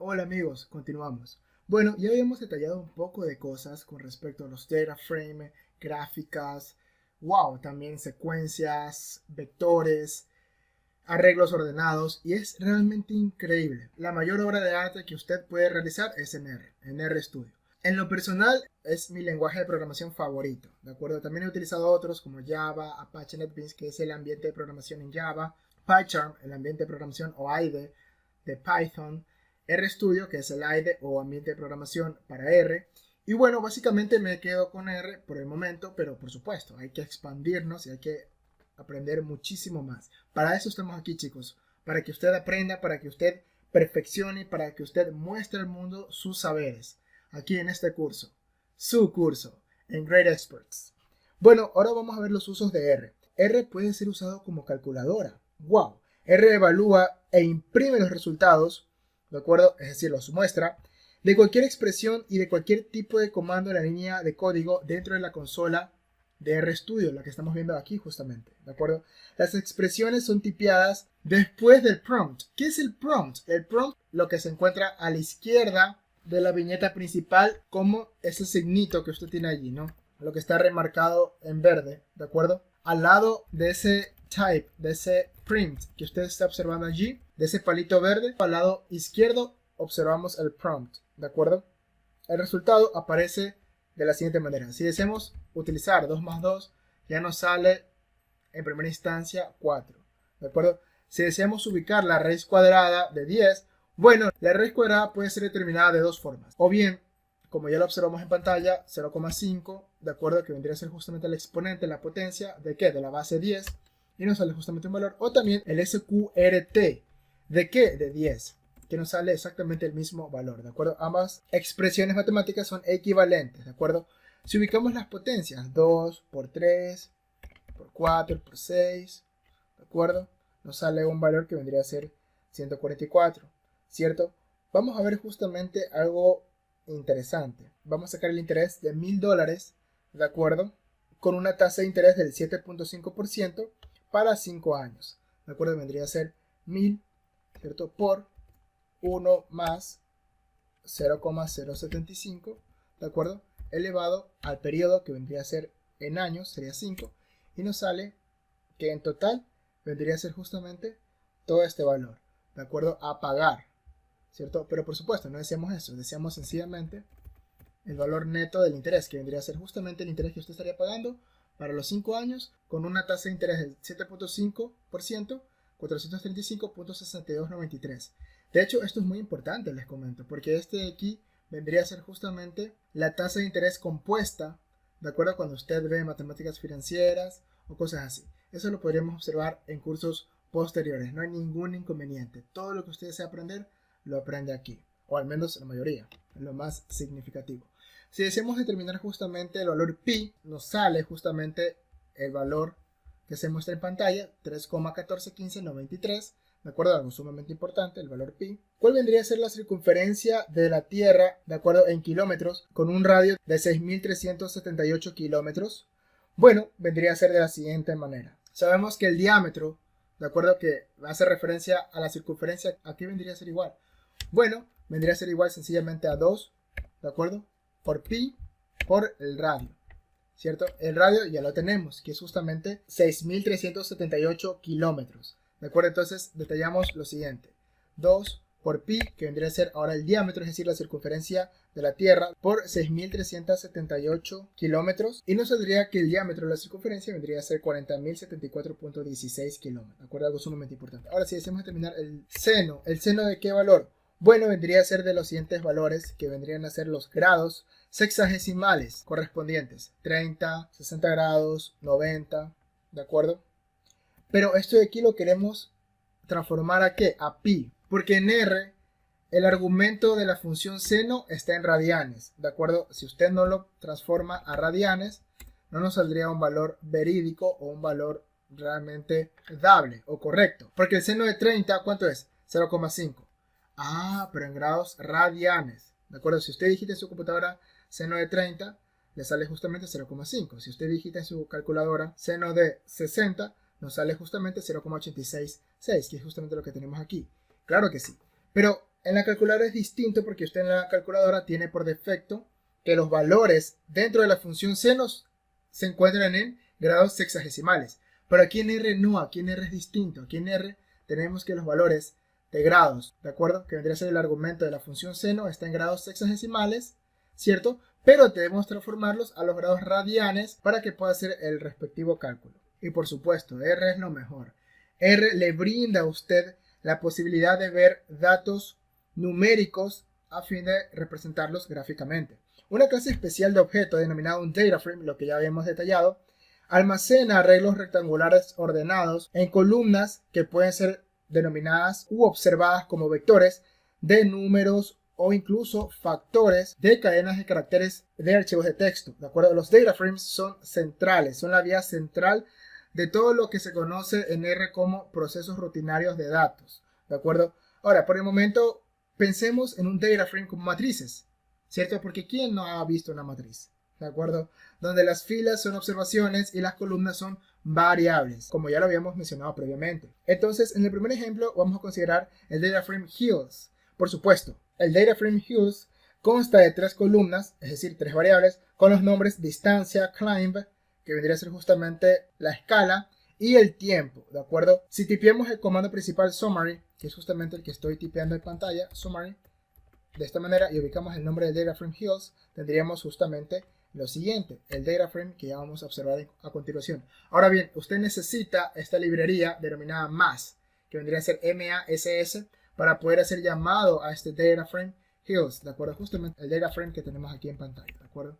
Hola amigos, continuamos. Bueno, ya habíamos detallado un poco de cosas con respecto a los data frame, gráficas, wow, también secuencias, vectores, arreglos ordenados y es realmente increíble. La mayor obra de arte que usted puede realizar es en RStudio. En lo personal es mi lenguaje de programación favorito, ¿de acuerdo? También he utilizado otros como Java, Apache NetBeans, que es el ambiente de programación en Java, PyCharm, el ambiente de programación o IDE de Python, RStudio, que es el IDE o ambiente de programación para R. Y bueno, básicamente me quedo con R por el momento, pero por supuesto, hay que expandirnos y hay que aprender muchísimo más. Para eso estamos aquí, chicos, para que usted aprenda, para que usted perfeccione, para que usted muestre al mundo sus saberes, aquí en este curso, su curso, en Great Experts. Bueno, ahora vamos a ver los usos de R. R puede ser usado como calculadora. ¡Wow! R evalúa e imprime los resultados, ¿de acuerdo? Es decir, los muestra, de cualquier expresión y de cualquier tipo de comando en la línea de código dentro de la consola de RStudio, la que estamos viendo aquí justamente, ¿de acuerdo? Las expresiones son tipeadas después del prompt. ¿Qué es el prompt? El prompt, lo que se encuentra a la izquierda de la viñeta principal, como ese signito que usted tiene allí, ¿no? Lo que está remarcado en verde, ¿de acuerdo? Al lado de ese type, de ese print que usted está observando allí, de ese palito verde, al lado izquierdo observamos el prompt, ¿de acuerdo? El resultado aparece de la siguiente manera. Si deseamos utilizar 2 más 2, ya nos sale en primera instancia 4. ¿De acuerdo? Si deseamos ubicar la raíz cuadrada de 10, bueno, la raíz cuadrada puede ser determinada de dos formas. O bien, como ya lo observamos en pantalla, 0,5, de acuerdo, que vendría a ser justamente el exponente, la potencia, ¿de qué? De la base 10, y nos sale justamente un valor. O también el SQRT, ¿de qué? De 10, que nos sale exactamente el mismo valor, ¿de acuerdo? Ambas expresiones matemáticas son equivalentes, ¿de acuerdo? Si ubicamos las potencias, 2 por 3, por 4, por 6, ¿de acuerdo? Nos sale un valor que vendría a ser 144, ¿cierto? Vamos a ver justamente algo interesante. Vamos a sacar el interés de $1000, ¿de acuerdo? Con una tasa de interés del 7.5% para 5 años, ¿de acuerdo? Vendría a ser 1000, ¿cierto? Por 1 más 0,075, ¿de acuerdo? Elevado al periodo que vendría a ser en años, sería 5, y nos sale que en total vendría a ser justamente todo este valor, ¿de acuerdo? A pagar, ¿cierto? Pero por supuesto, no deseamos eso, deseamos sencillamente el valor neto del interés, que vendría a ser justamente el interés que usted estaría pagando para los 5 años con una tasa de interés del 7.5%, 435.6293. De hecho, esto es muy importante, les comento, porque este de aquí vendría a ser justamente la tasa de interés compuesta, ¿de acuerdo? Cuando usted ve matemáticas financieras o cosas así. Eso lo podríamos observar en cursos posteriores, no hay ningún inconveniente. Todo lo que usted desea aprender, lo aprende aquí, o al menos la mayoría, lo más significativo. Si deseamos determinar justamente el valor pi, nos sale justamente el valor que se muestra en pantalla, 3,141593, ¿de acuerdo? Algo sumamente importante, el valor pi. ¿Cuál vendría a ser la circunferencia de la Tierra, de acuerdo, en kilómetros, con un radio de 6.378 kilómetros? Bueno, vendría a ser de la siguiente manera. Sabemos que el diámetro, de acuerdo, que hace referencia a la circunferencia, aquí vendría a ser igual. Bueno, vendría a ser igual sencillamente a 2, ¿de acuerdo? Por pi por el radio, ¿cierto? El radio ya lo tenemos, que es justamente 6.378 kilómetros, ¿de acuerdo? Entonces detallamos lo siguiente, 2 por pi, que vendría a ser ahora el diámetro, es decir, la circunferencia de la Tierra, por 6.378 kilómetros, y nos saldría que el diámetro de la circunferencia vendría a ser 40.074.16 kilómetros, ¿de acuerdo? Algo sumamente importante. Ahora, si deseamos determinar el seno de qué valor, bueno, vendría a ser de los siguientes valores, que vendrían a ser los grados sexagesimales correspondientes, 30, 60 grados, 90, ¿de acuerdo? Pero esto de aquí lo queremos transformar a ¿qué? A pi, porque en R el argumento de la función seno está en radianes, ¿de acuerdo? Si usted no lo transforma a radianes, no nos saldría un valor verídico o un valor realmente dable o correcto, porque el seno de 30, ¿cuánto es? 0,5. Ah, pero en grados radianes, ¿de acuerdo? Si usted digita en su computadora seno de 30, le sale justamente 0,5. Si usted digita en su calculadora seno de 60, nos sale justamente 0,866, que es justamente lo que tenemos aquí. Claro que sí. Pero En la calculadora es distinto porque usted en la calculadora tiene por defecto que los valores dentro de la función seno se encuentran en grados sexagesimales. Pero aquí en R no, aquí en R es distinto. Aquí en R tenemos que los valores de grados, ¿de acuerdo? Que vendría a ser el argumento de la función seno, está en grados sexagesimales, ¿cierto? Pero debemos transformarlos a los grados radianes para que pueda hacer el respectivo cálculo. Y por supuesto, R es lo mejor. R le brinda a usted la posibilidad de ver datos numéricos a fin de representarlos gráficamente. Una clase especial de objeto denominada un data frame, lo que ya habíamos detallado, almacena arreglos rectangulares ordenados en columnas que pueden ser denominadas u observadas como vectores de números o incluso factores de cadenas de caracteres de archivos de texto. ¿De acuerdo? Los data frames son centrales, son la vía central de todo lo que se conoce en R como procesos rutinarios de datos. ¿De acuerdo? Ahora, por el momento, pensemos en un data frame como matrices, ¿cierto? Porque ¿quién no ha visto una matriz? ¿De acuerdo? Donde las filas son observaciones y las columnas son variables, como ya lo habíamos mencionado previamente. Entonces, en el primer ejemplo vamos a considerar el data frame Hills. Por supuesto, el data frame Hills consta de 3 columnas, es decir, 3 variables, con los nombres distancia, climb, que vendría a ser justamente la escala, y el tiempo, ¿de acuerdo? Si tipeamos el comando principal summary, que es justamente el que estoy tipeando en pantalla, summary, de esta manera, y ubicamos el nombre del data frame Hills, tendríamos justamente lo siguiente, el data frame que ya vamos a observar a continuación. Ahora bien, usted necesita esta librería denominada mass, que vendría a ser MASS, para poder hacer llamado a este data frame Hills, ¿de acuerdo? Justamente el data frame que tenemos aquí en pantalla, ¿de acuerdo?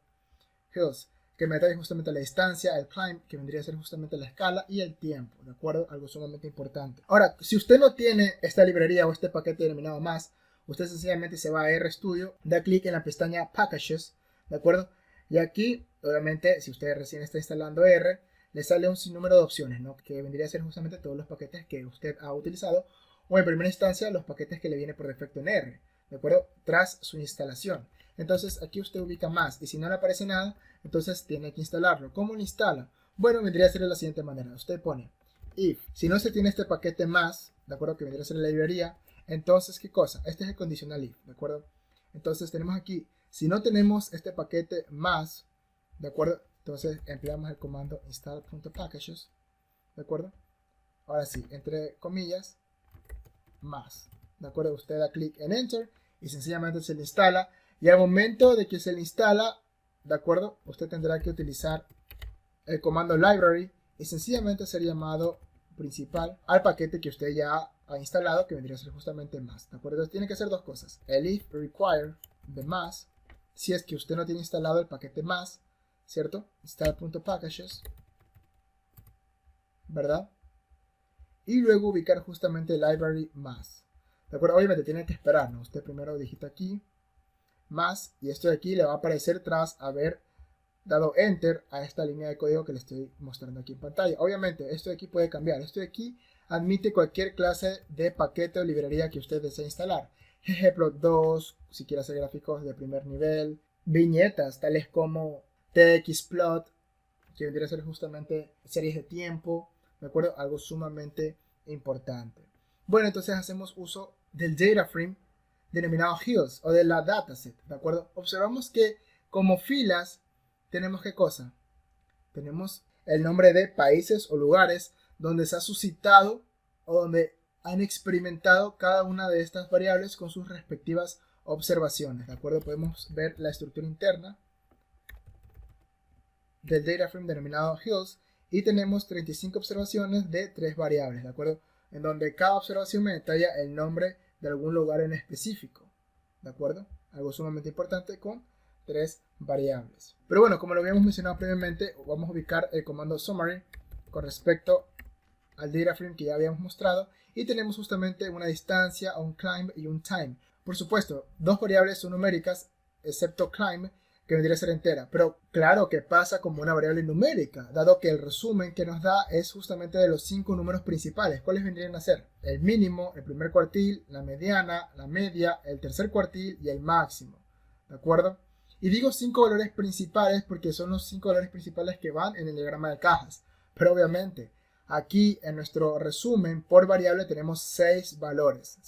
Hills, que me trae justamente la distancia, el climb, que vendría a ser justamente la escala, y el tiempo, ¿de acuerdo? Algo sumamente importante. Ahora, si usted no tiene esta librería o este paquete denominado mass, usted sencillamente se va a RStudio, da clic en la pestaña Packages, ¿de acuerdo? Y aquí, obviamente, si usted recién está instalando R, le sale un sinnúmero de opciones, ¿no? Que vendría a ser justamente todos los paquetes que usted ha utilizado, o en primera instancia los paquetes que le viene por defecto en R, ¿de acuerdo? Tras su instalación. Entonces aquí usted ubica más, y si no le aparece nada, entonces tiene que instalarlo. ¿Cómo lo instala? Bueno, vendría a ser de la siguiente manera. Usted pone if, si no se tiene este paquete más, ¿de acuerdo? Que vendría a ser la librería, entonces, ¿qué cosa? Este es el condicional if, ¿de acuerdo? Entonces tenemos aquí, si no tenemos este paquete más, ¿de acuerdo? Entonces empleamos el comando install.packages, ¿de acuerdo? Ahora sí, entre comillas, más, ¿de acuerdo? Usted da clic en enter y sencillamente se le instala, y al momento de que se le instala, ¿de acuerdo? Usted tendrá que utilizar el comando library y sencillamente hacer llamado principal al paquete que usted ya ha instalado, que vendría a ser justamente más, ¿de acuerdo? Entonces tiene que hacer dos cosas, el if require de más, si es que usted no tiene instalado el paquete más, ¿cierto? Install.packages, ¿verdad? Y luego ubicar justamente el library más, ¿de acuerdo? Obviamente tiene que esperar, ¿no? Usted primero digita aquí más, y esto de aquí le va a aparecer tras haber dado enter a esta línea de código que le estoy mostrando aquí en pantalla. Obviamente esto de aquí puede cambiar, esto de aquí admite cualquier clase de paquete o librería que usted desee instalar. ggplot2, si quiere hacer gráficos de primer nivel, viñetas tales como txplot, que vendría a ser justamente series de tiempo, ¿de acuerdo? Algo sumamente importante. Bueno, entonces hacemos uso del data frame denominado Hills o de la dataset, ¿de acuerdo? Observamos que como filas tenemos ¿qué cosa? Tenemos el nombre de países o lugares donde se ha suscitado o donde han experimentado cada una de estas variables con sus respectivas observaciones, ¿de acuerdo? Podemos ver la estructura interna del data frame denominado Hills y tenemos 35 observaciones de 3 variables, ¿de acuerdo? En donde cada observación me detalla el nombre de algún lugar en específico, ¿de acuerdo? Algo sumamente importante con 3 variables. Pero bueno, como lo habíamos mencionado previamente, vamos a ubicar el comando summary con respecto al data frame que ya habíamos mostrado y tenemos justamente una distancia, un climb y un time. Por supuesto, 2 variables son numéricas, excepto climb, que vendría a ser entera, pero claro que pasa como una variable numérica, dado que el resumen que nos da es justamente de los 5 números principales. ¿Cuáles vendrían a ser? El mínimo, el primer cuartil, la mediana, la media, el tercer cuartil y el máximo, ¿de acuerdo? Y digo 5 valores principales porque son los 5 valores principales que van en el diagrama de cajas, pero obviamente Aquí en nuestro resumen por variable tenemos 6 valores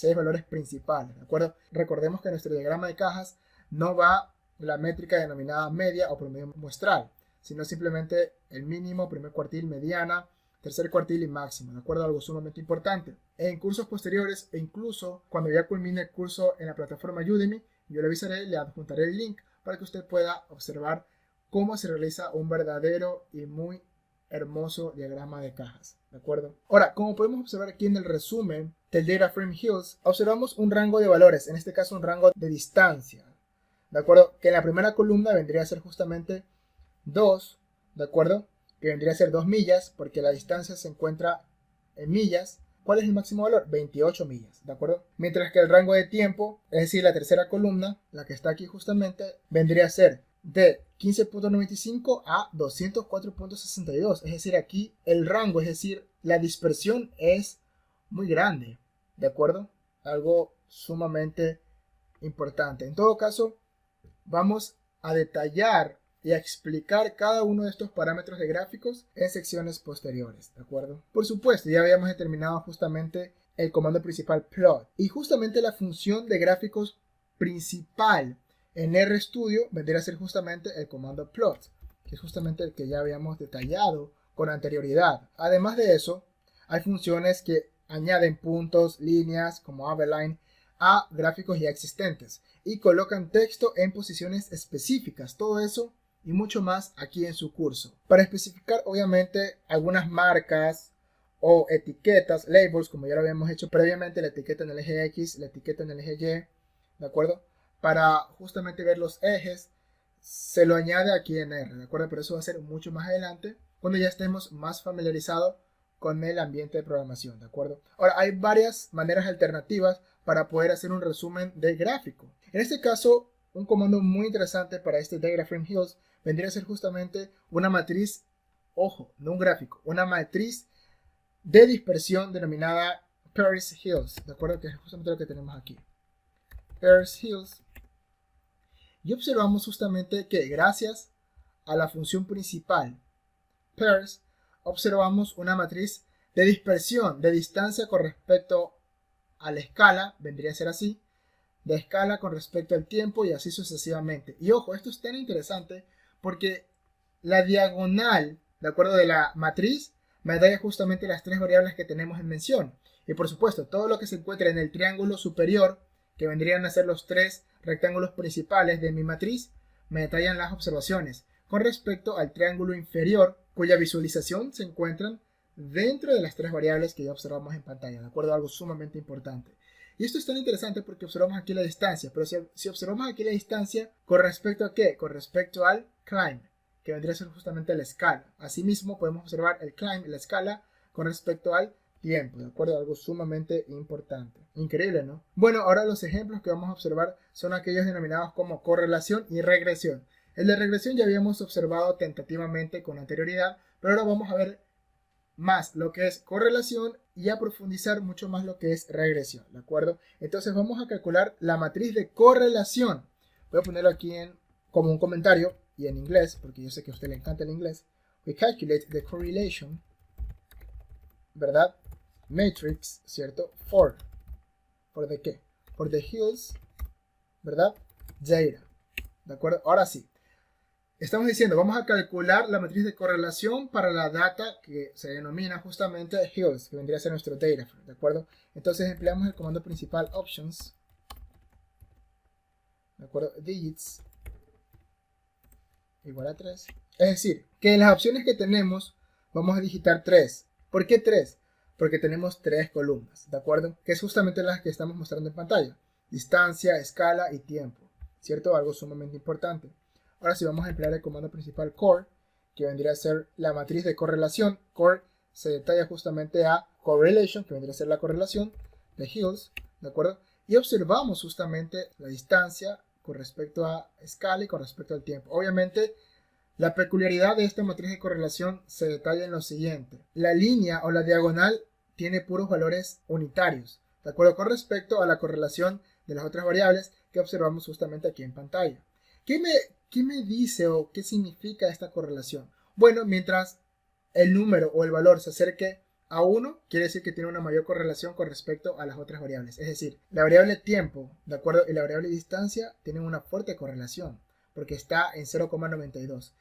principales, ¿de acuerdo? Recordemos que en nuestro diagrama de cajas no va la métrica denominada media o promedio muestral, sino simplemente el mínimo, primer cuartil, mediana, tercer cuartil y máximo, ¿de acuerdo? Algo sumamente importante. En cursos posteriores e incluso cuando ya culmine el curso en la plataforma Udemy, yo le avisaré, le adjuntaré el link para que usted pueda observar cómo se realiza un verdadero y muy hermoso diagrama de cajas, ¿de acuerdo? Ahora, como podemos observar aquí en el resumen del Data Frame Hills, observamos un rango de valores, en este caso un rango de distancia, ¿de acuerdo? Que en la primera columna vendría a ser justamente 2, ¿de acuerdo? Que vendría a ser 2 millas, porque la distancia se encuentra en millas. ¿Cuál es el máximo valor? 28 millas, ¿de acuerdo? Mientras que el rango de tiempo, es decir, la tercera columna, la que está aquí justamente, vendría a ser de 15.95 a 204.62. Es decir, aquí el rango, es decir, la dispersión es muy grande, ¿de acuerdo? Algo sumamente importante. En todo caso, vamos a detallar y a explicar cada uno de estos parámetros de gráficos en secciones posteriores, ¿de acuerdo? Por supuesto, ya habíamos determinado justamente el comando principal plot y justamente la función de gráficos principal en RStudio vendría a ser justamente el comando plot, que es justamente el que ya habíamos detallado con anterioridad. Además de eso, hay funciones que añaden puntos, líneas como Align a gráficos ya existentes y colocan texto en posiciones específicas. Todo eso y mucho más aquí en su curso. Para especificar obviamente algunas marcas o etiquetas, labels, como ya lo habíamos hecho previamente, la etiqueta en el eje X, la etiqueta en el eje Y, ¿de acuerdo? Para justamente ver los ejes, se lo añade aquí en R, ¿de acuerdo? Pero eso va a ser mucho más adelante, cuando ya estemos más familiarizados con el ambiente de programación, ¿de acuerdo? Ahora, hay varias maneras alternativas para poder hacer un resumen de gráfico. En este caso, un comando muy interesante para este Data Frame Hills vendría a ser justamente una matriz, ojo, no un gráfico, una matriz de dispersión denominada Paris Hills, ¿de acuerdo? Que es justamente lo que tenemos aquí. Paris Hills. Y observamos justamente que gracias a la función principal Pairs, observamos una matriz de dispersión, de distancia con respecto a la escala, vendría a ser así, de escala con respecto al tiempo y así sucesivamente. Y ojo, esto es tan interesante porque la diagonal, de acuerdo de la matriz, me da justamente las 3 variables que tenemos en mención. Y por supuesto, todo lo que se encuentra en el triángulo superior, que vendrían a ser los 3 rectángulos principales de mi matriz, me detallan las observaciones con respecto al triángulo inferior, cuya visualización se encuentran dentro de las 3 variables que ya observamos en pantalla, ¿de acuerdo? Algo sumamente importante. Y esto es tan interesante porque observamos aquí la distancia, pero si observamos aquí la distancia, ¿con respecto a qué? Con respecto al climb, que vendría a ser justamente la escala. Asimismo, podemos observar el climb, la escala, con respecto al tiempo, ¿de acuerdo? Algo sumamente importante. Increíble, ¿no? Bueno, ahora los ejemplos que vamos a observar son aquellos denominados como correlación y regresión. El de regresión ya habíamos observado tentativamente con anterioridad, pero ahora vamos a ver más lo que es correlación y a profundizar mucho más lo que es regresión, ¿de acuerdo? Entonces vamos a calcular la matriz de correlación. Voy a ponerlo aquí como un comentario y en inglés, porque yo sé que a usted le encanta el inglés. We calculate the correlation, ¿verdad? Matrix, ¿cierto? ¿Por de qué? For the hills, ¿verdad? Data, ¿de acuerdo? Ahora sí. Estamos diciendo, vamos a calcular la matriz de correlación para la data que se denomina justamente hills, que vendría a ser nuestro data, ¿de acuerdo? Entonces empleamos el comando principal options, ¿de acuerdo? Digits igual a 3. Es decir, que en las opciones que tenemos vamos a digitar 3. ¿Por qué 3? Porque tenemos 3 columnas, ¿de acuerdo? Que es justamente las que estamos mostrando en pantalla. Distancia, escala y tiempo, ¿cierto? Algo sumamente importante. Ahora sí vamos a emplear el comando principal core, que vendría a ser la matriz de correlación. Core se detalla justamente a correlation, que vendría a ser la correlación de hills, ¿de acuerdo? Y observamos justamente la distancia con respecto a escala y con respecto al tiempo. Obviamente, la peculiaridad de esta matriz de correlación se detalla en lo siguiente. La línea o la diagonal tiene puros valores unitarios, ¿de acuerdo? Con respecto a la correlación de las otras variables que observamos justamente aquí en pantalla. ¿Qué me dice o qué significa esta correlación? Bueno, mientras el número o el valor se acerque A1 quiere decir que tiene una mayor correlación con respecto a las otras variables. Es decir, la variable tiempo, ¿de acuerdo? Y la variable distancia tienen una fuerte correlación, porque está en 0,92.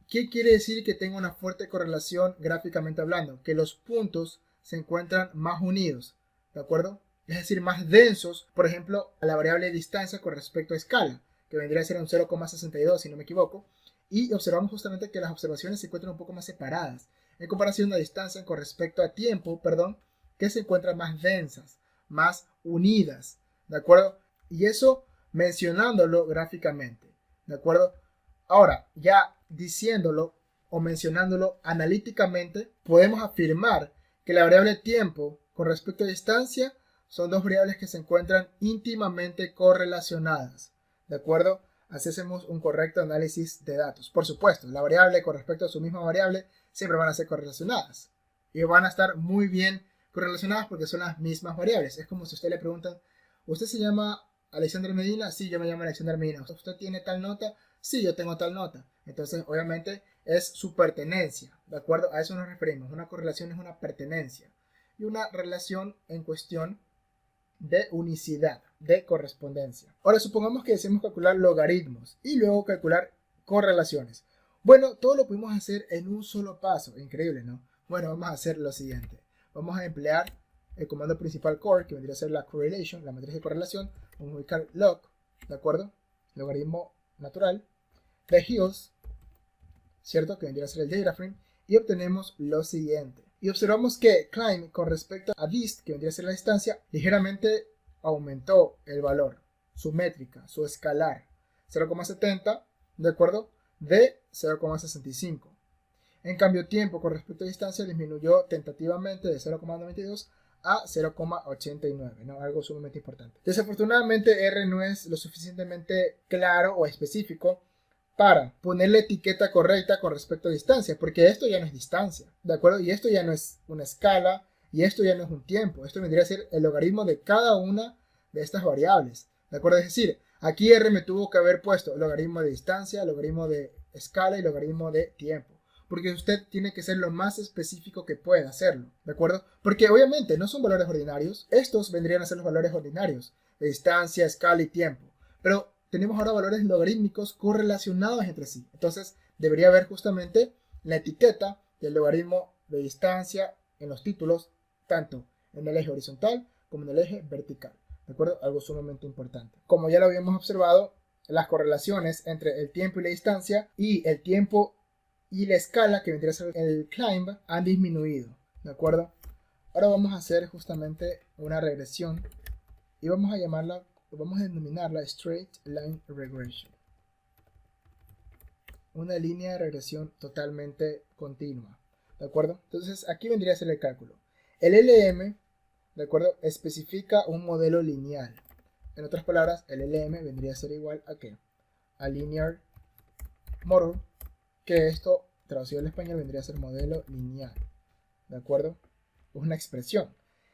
¿Qué quiere decir que tenga una fuerte correlación gráficamente hablando? Que los puntos se encuentran más unidos, ¿de acuerdo? Es decir, más densos, por ejemplo, a la variable distancia con respecto a escala, que vendría a ser un 0,62 si no me equivoco, y observamos justamente que las observaciones se encuentran un poco más separadas, en comparación a la distancia con respecto a tiempo, perdón, que se encuentran más densas, más unidas, ¿de acuerdo? Y eso mencionándolo gráficamente, ¿de acuerdo? Ahora, ya diciéndolo o mencionándolo analíticamente, podemos afirmar que la variable tiempo con respecto a distancia son dos variables que se encuentran íntimamente correlacionadas, ¿de acuerdo? Así hacemos un correcto análisis de datos. Por supuesto, la variable con respecto a su misma variable siempre van a ser correlacionadas y van a estar muy bien correlacionadas porque son las mismas variables. Es como si usted le preguntan, ¿usted se llama Alexander Medina? Sí, yo me llamo Alexander Medina. ¿Usted tiene tal nota? Sí, yo tengo tal nota. Entonces, obviamente, es su pertenencia. ¿De acuerdo? A eso nos referimos. Una correlación es una pertenencia. Y una relación en cuestión de unicidad, de correspondencia. Ahora, supongamos que deseamos calcular logaritmos y luego calcular correlaciones. Bueno, todo lo pudimos hacer en un solo paso. Increíble, ¿no? Bueno, vamos a hacer lo siguiente. Vamos a emplear el comando principal core, que vendría a ser la correlation, la matriz de correlación. Vamos a ubicar log, ¿de acuerdo? Logaritmo natural de Hills, ¿cierto? Que vendría a ser el data frame, y obtenemos lo siguiente. Y observamos que climb con respecto a dist, que vendría a ser la distancia, ligeramente aumentó el valor, su métrica, su escalar, 0,70, ¿de acuerdo? De 0,65. En cambio, tiempo con respecto a distancia disminuyó tentativamente de 0,92 a 0,89, ¿no? Algo sumamente importante. Desafortunadamente, R no es lo suficientemente claro o específico para poner la etiqueta correcta con respecto a distancia, porque esto ya no es distancia, ¿de acuerdo? Y esto ya no es una escala, y esto ya no es un tiempo, esto vendría a ser el logaritmo de cada una de estas variables, ¿de acuerdo? Es decir, aquí R me tuvo que haber puesto logaritmo de distancia, logaritmo de escala y logaritmo de tiempo, porque usted tiene que ser lo más específico que pueda hacerlo, ¿de acuerdo? Porque obviamente no son valores ordinarios, estos vendrían a ser los valores ordinarios, de distancia, escala y tiempo, pero tenemos ahora valores logarítmicos correlacionados entre sí. Entonces, debería haber justamente la etiqueta del logaritmo de distancia en los títulos, tanto en el eje horizontal como en el eje vertical. ¿De acuerdo? Algo sumamente importante. Como ya lo habíamos observado, las correlaciones entre el tiempo y la distancia y el tiempo y la escala, que vendría a ser el climb, han disminuido. ¿De acuerdo? Ahora vamos a hacer justamente una regresión y vamos a denominarla Straight Line Regression. Una línea de regresión totalmente continua. ¿De acuerdo? Entonces aquí vendría a ser el cálculo. El LM, ¿de acuerdo? Especifica un modelo lineal. En otras palabras, el LM vendría a ser igual a ¿qué? A Linear Model, que esto traducido al español vendría a ser modelo lineal. ¿De acuerdo? Es una expresión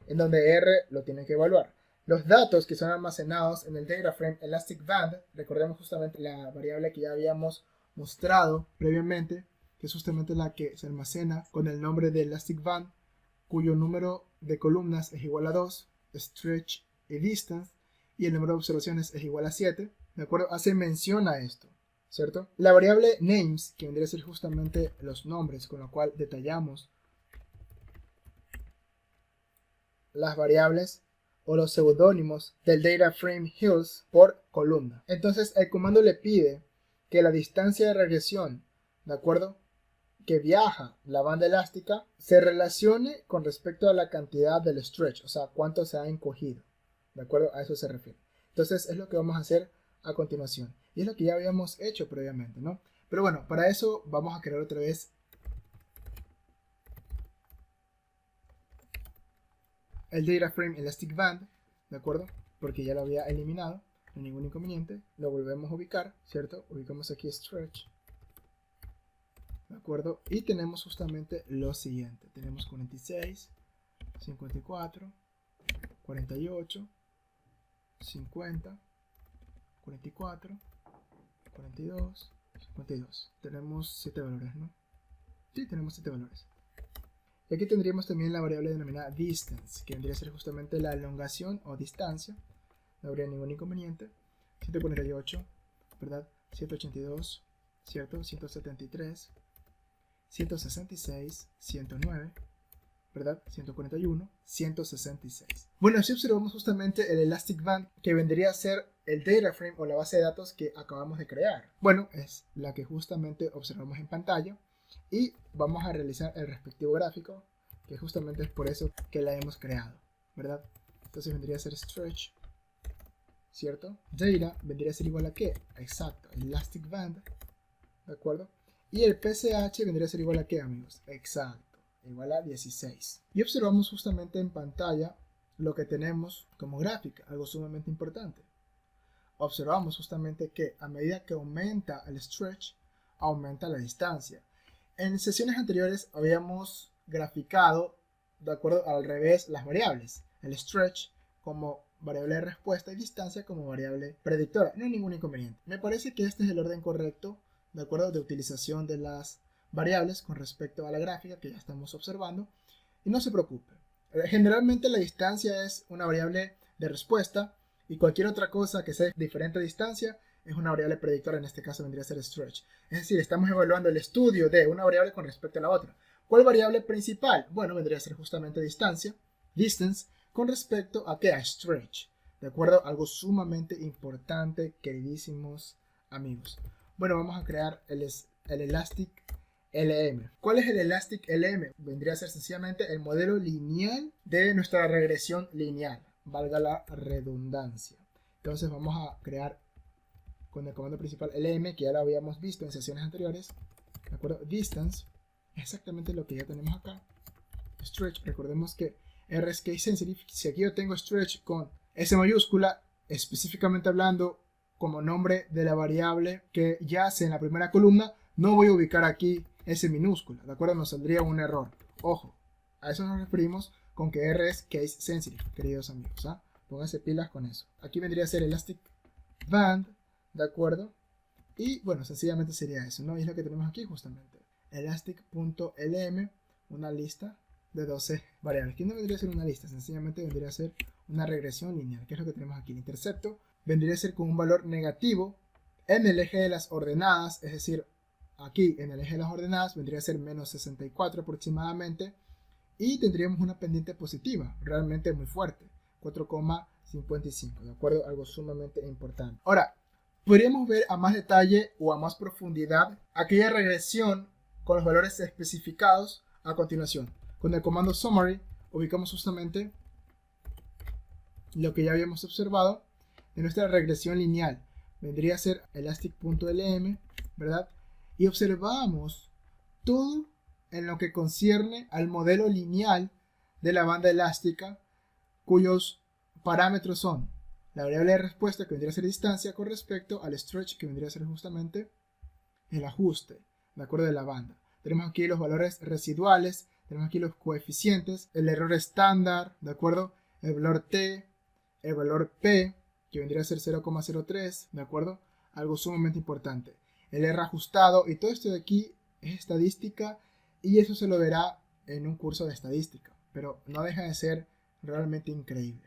en donde R lo tiene que evaluar. Los datos que son almacenados en el data frame elastic band, recordemos justamente la variable que ya habíamos mostrado previamente, que es justamente la que se almacena con el nombre de elastic band, cuyo número de columnas es igual a 2, stretch y distance, y el número de observaciones es igual a 7, ¿de acuerdo? Hace mención a esto, ¿cierto? La variable names, que vendría a ser justamente los nombres con lo cual detallamos las variables o los seudónimos del data frame Hills por columna. Entonces el comando le pide que la distancia de regresión, ¿de acuerdo?, que viaja la banda elástica se relacione con respecto a la cantidad del stretch, o sea, cuánto se ha encogido, ¿de acuerdo? A eso se refiere. Entonces es lo que vamos a hacer a continuación y es lo que ya habíamos hecho previamente, ¿no? Pero bueno, para eso vamos a crear otra vez el data frame elastic band, ¿de acuerdo? Porque ya lo había eliminado, no hay ningún inconveniente. Lo volvemos a ubicar, ¿cierto? Ubicamos aquí stretch, ¿de acuerdo? Y tenemos justamente lo siguiente. Tenemos 46, 54, 48, 50, 44, 42, 52. Tenemos 7 valores, ¿no? Sí, tenemos 7 valores. Y aquí tendríamos también la variable denominada distance, que vendría a ser justamente la elongación o distancia. No habría ningún inconveniente. 148, ¿verdad? 182, ¿cierto? 173, 166, 109, ¿verdad? 141, 166. Bueno, así observamos justamente el Elastic Band, que vendría a ser el data frame o la base de datos que acabamos de crear. Bueno, es la que justamente observamos en pantalla y vamos a realizar el respectivo gráfico, que justamente es por eso que la hemos creado, ¿verdad? Entonces vendría a ser stretch, ¿cierto? Data vendría a ser igual a ¿qué? Exacto, Elastic Band, ¿de acuerdo? Y el PCH vendría a ser igual a ¿qué, amigos? Exacto, igual a 16. Y observamos justamente en pantalla lo que tenemos como gráfica, algo sumamente importante. Observamos justamente que a medida que aumenta el stretch, aumenta la distancia. En sesiones anteriores habíamos graficado, de acuerdo, al revés, las variables. El stretch como variable de respuesta y distancia como variable predictora. No hay ningún inconveniente. Me parece que este es el orden correcto, de acuerdo, de utilización de las variables con respecto a la gráfica que ya estamos observando. Y no se preocupe. Generalmente la distancia es una variable de respuesta y cualquier otra cosa que sea diferente a distancia es una variable predictora, en este caso vendría a ser stretch. Es decir, estamos evaluando el estudio de una variable con respecto a la otra. ¿Cuál variable principal? Bueno, vendría a ser justamente distancia, distance, con respecto a ¿qué? A stretch. ¿De acuerdo? Algo sumamente importante, queridísimos amigos. Bueno, vamos a crear el Elastic LM. ¿Cuál es el Elastic LM? Vendría a ser sencillamente el modelo lineal de nuestra regresión lineal, valga la redundancia. Entonces vamos a crear con el comando principal LM, que ya lo habíamos visto en sesiones anteriores, ¿de acuerdo? Distance, exactamente lo que ya tenemos acá. Stretch, recordemos que R es case sensitive. Si aquí yo tengo stretch con S mayúscula, específicamente hablando como nombre de la variable que yace en la primera columna, no voy a ubicar aquí S minúscula, ¿de acuerdo? Nos saldría un error. Ojo, a eso nos referimos con que R es case sensitive, queridos amigos, ¿ah? Pónganse pilas con eso. Aquí vendría a ser Elastic Band, ¿de acuerdo? Y bueno, sencillamente sería eso, ¿no? Y es lo que tenemos aquí justamente. Elastic.lm, una lista de 12 variables. Aquí no vendría a ser una lista, sencillamente vendría a ser una regresión lineal, que es lo que tenemos aquí. El intercepto vendría a ser con un valor negativo en el eje de las ordenadas, es decir, aquí en el eje de las ordenadas vendría a ser menos 64 aproximadamente, y tendríamos una pendiente positiva, realmente muy fuerte, 4,55, ¿de acuerdo? Algo sumamente importante. Ahora, podríamos ver a más detalle o a más profundidad aquella regresión con los valores especificados a continuación. Con el comando summary ubicamos justamente lo que ya habíamos observado de nuestra regresión lineal. Vendría a ser elastic.lm, ¿verdad? Y observamos todo en lo que concierne al modelo lineal de la banda elástica, cuyos parámetros son la variable de respuesta, que vendría a ser distancia, con respecto al stretch, que vendría a ser justamente el ajuste, de acuerdo, de la banda. Tenemos aquí los valores residuales, tenemos aquí los coeficientes, el error estándar, ¿de acuerdo? El valor T, el valor P, que vendría a ser 0,03, ¿de acuerdo? Algo sumamente importante. El R ajustado, y todo esto de aquí es estadística, y eso se lo verá en un curso de estadística, pero no deja de ser realmente increíble.